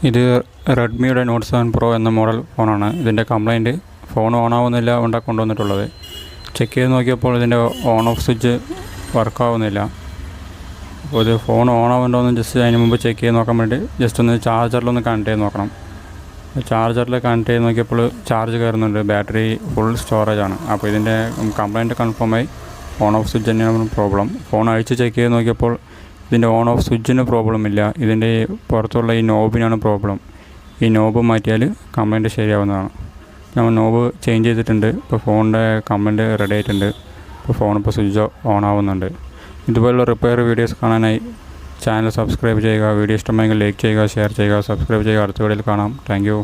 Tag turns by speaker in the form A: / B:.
A: ഇത് റെഡ്മിയുടെ not 7 pro എന്ന model ഫോണാണ്. ഇതിൻ്റെ കംപ്ലൈൻറ്റ് ഫോൺ ഓണാവുന്നില്ല കൊണ്ടാണ് കൊണ്ടുവന്നിട്ടുള്ളത്. ചെക്ക് ചെയ്ത് നോക്കിയപ്പോൾ ഇതിൻ്റെ ഓൺ ഓഫ് സ്വിച്ച് വർക്കാവുന്നില്ല. അപ്പോൾ ഇത് ഫോൺ ഓണാവുന്നുണ്ടോയെന്ന് ജസ്റ്റ് അതിന് മുമ്പ് ചെക്ക് ചെയ്ത് നോക്കാൻ വേണ്ടി ജസ്റ്റ് ഒന്ന് ചാർജറിലൊന്ന് കണക്ട് ചെയ്ത് നോക്കണം. ചാർജറിൽ കണക്ട് ചെയ്ത് നോക്കിയപ്പോൾ ചാർജ് കയറുന്നുണ്ട്. ബാറ്ററി ഫുൾ സ്റ്റോറേജാണ്. അപ്പോൾ ഇതിൻ്റെ കംപ്ലൈൻറ്റ് കൺഫേമായി. ഓൺ ഓഫ് സ്വിച്ച് തന്നെയാണ് പ്രോബ്ലം. ഫോൺ അഴിച്ച് ചെക്ക് ചെയ്ത് നോക്കിയപ്പോൾ ഇതിൻ്റെ ഓൺ ഓഫ് സ്വിച്ചിന് പ്രോബ്ലം ഇല്ല. ഇതിൻ്റെ പുറത്തുള്ള ഈ നോബിനാണ് പ്രോബ്ലം. ഈ നോബ് മാറ്റിയാൽ കംപ്ലൈൻറ്റ് ശരിയാവുന്നതാണ്. നമ്മൾ നോബ് ചേഞ്ച് ചെയ്തിട്ടുണ്ട്. ഇപ്പോൾ ഫോണിൻ്റെ കംപ്ലൈൻറ്റ് റെഡി ആയിട്ടുണ്ട്. ഇപ്പോൾ സ്വിച്ച് ഓൺ ആവുന്നുണ്ട്. ഇതുപോലുള്ള റിപ്പയർ വീഡിയോസ് കാണാനായി ചാനൽ സബ്സ്ക്രൈബ് ചെയ്യുക. വീഡിയോ ഇഷ്ടമായെങ്കിൽ ലൈക്ക് ചെയ്യുക, ഷെയർ ചെയ്യുക, സബ്സ്ക്രൈബ് ചെയ്യുക. അടുത്ത വീഡിയോയിൽ കാണാം. Thank you.